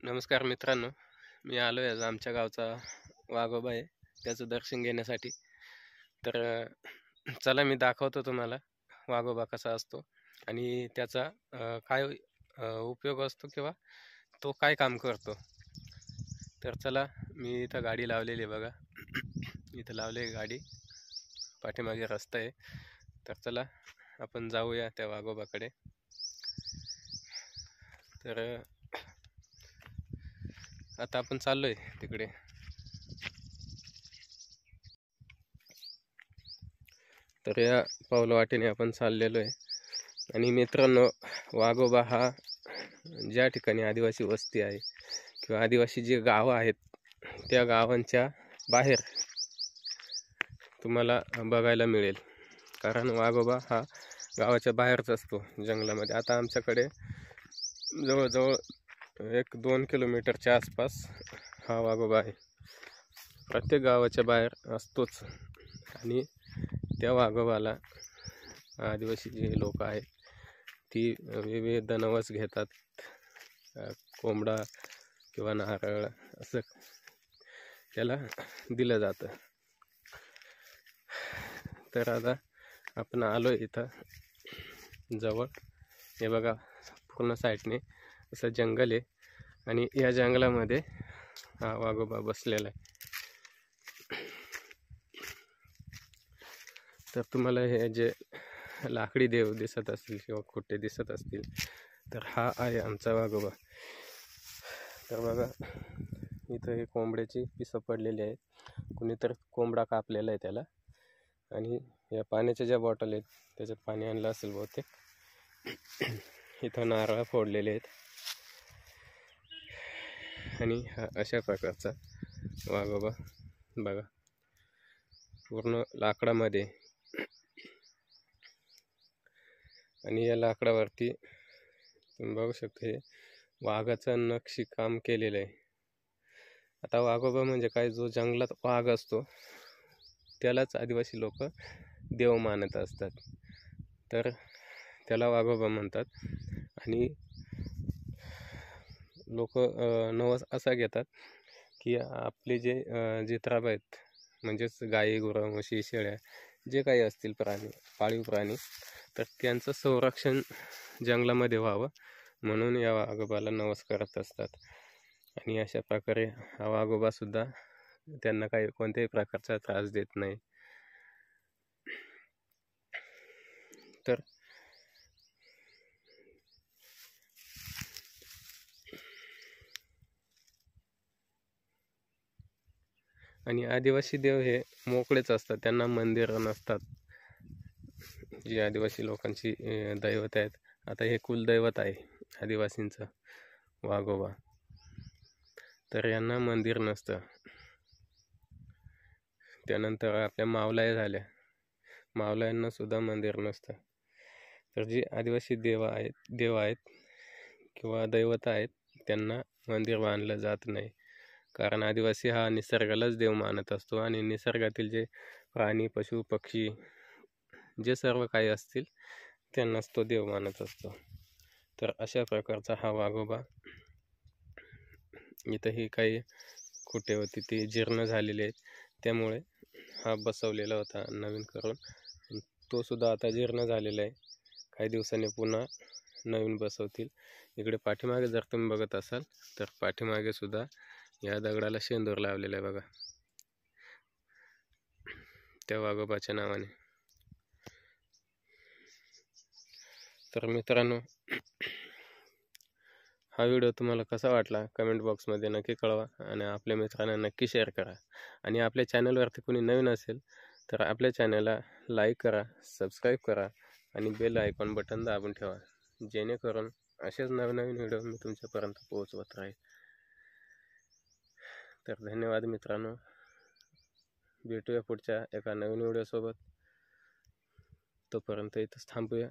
नमस्कार मित्रांनो, मी आलो आहे आज आमच्या गावचा वाघोबा आहे त्याचं दर्शन घेण्यासाठी. तर चला मी दाखवतो तुम्हाला वाघोबा कसा असतो आणि त्याचा काय उपयोग असतो किंवा तो काय काम करतो. तर चला, मी इथं गाडी लावलेली आहे बघा. इथं लावली गाडी, पाठीमागे रस्ता आहे. तर चला आपण जाऊया त्या वाघोबाकडे. तर आता आपण चाललोय तिकडे. तर या पावलवाटेने आपण चाललेलो आहे. आणि मित्रांनो, वाघोबा हा ज्या ठिकाणी आदिवासी वस्ती आहे किंवा आदिवासी जे गावं आहेत त्या गावांच्या बाहेर तुम्हाला बघायला मिळेल. कारण वाघोबा हा गावाच्या बाहेरच असतो जंगलामध्ये. आता आमच्याकडे जवळजवळ 1-2 किलोमीटरच्या आसपास हा वाघोबा आहे. प्रत्येक गावाच्या बाहेर असतोच. आणि त्या वाघोबाला आदिवासी जे लोक आहेत ती विविध नवस घेतात. कोंबडा किंवा नारळ असं त्याला दिलं जातं. तर आता आपण आलो इथं जवळ. हे बघा, पूर्ण साईडने असं जंगल आहे आणि या जंगलामध्ये हा वाघोबा बसलेला आहे. तर तुम्हाला हे जे लाकडी देव दिसत असतील किंवा खोटे दिसत असतील तर हा आहे आमचा वाघोबा. तर बघा, इथं हे कोंबड्याची पिसं पडलेली आहेत. कुणीतरी कोंबडा कापलेला आहे त्याला. आणि या पाण्याच्या ज्या बॉटल आहेत त्याच्यात पाणी आणलं असेल बहुतेक. इथं नारळ फोडलेले आहेत. आणि हा अशा प्रकारचा वाघोबा बघा, पूर्ण लाकडामध्ये. आणि या लाकडावरती तुम्ही बघू शकता हे वाघाचं नक्षीकाम केलेलं आहे. आता वाघोबा म्हणजे काय, जो जंगलात वाघ असतो त्यालाच आदिवासी लोक देव मानत असतात. तर त्याला वाघोबा म्हणतात. आणि लोक नवस असा घेतात की आपले जे त्राब आहेत, म्हणजेच गाई, गुरं, म्हशी, शेळ्या जे काही असतील प्राणी, पाळीव प्राणी, तर त्यांचं संरक्षण जंगलामध्ये व्हावं म्हणून या वाघोबाला नवस करत असतात. आणि अशा प्रकारे हा वाघोबासुद्धा त्यांना काही कोणत्याही प्रकारचा त्रास देत नाही. तर आणि आदिवासी देव हे मोकळेच असतात, त्यांना मंदिरं नसतात. जी आदिवासी लोकांची दैवत आहेत. आता हे कुलदैवत आहे आदिवासींचं वाघोबा. तर यांना मंदिर नसतं. त्यानंतर आपल्या मावलाया झाल्या, मावलायांना सुद्धा मंदिर नसतं. तर जी आदिवासी देव आहेत किंवा दैवत आहेत त्यांना मंदिर बांधलं जात नाही. कारण आदिवासी हा निसर्गालाच देव मानत असतो. आणि निसर्गातील जे प्राणी, पशु, पक्षी जे सर्व काही असतील त्यांनाच तो देव मानत असतो. तर अशा प्रकारचा हा वाघोबा. इथंही काही खुटे होते ते जीर्ण झालेले आहेत, त्यामुळे हा बसवलेला होता नवीन करून. तो सुद्धा आता जीर्ण झालेला आहे. काही दिवसांनी पुन्हा नवीन बसवतील. इकडे पाठीमागे जर तुम्ही बघत असाल तर पाठीमागे सुद्धा या दगडाला शेंदूर लावलेला आहे बघा, त्या वाघोबाच्या नावाने. तर मित्रांनो, हा व्हिडिओ तुम्हाला कसा वाटला कमेंट बॉक्समध्ये नक्की कळवा. आणि आपल्या मित्रांना नक्की शेअर करा. आणि आपल्या चॅनलवरती कोणी नवीन असेल तर आपल्या चॅनलला लाईक करा, सबस्क्राईब करा आणि बेल आयकॉन बटन दाबून ठेवा, जेणेकरून असेच नवनवीन व्हिडिओ मी तुमच्यापर्यंत पोहोचवत राहील. तर धन्यवाद मित्रांनो. भेटूया पुढच्या एका नवीन व्हिडिओसोबत. तोपर्यंत इथंच थांबूया.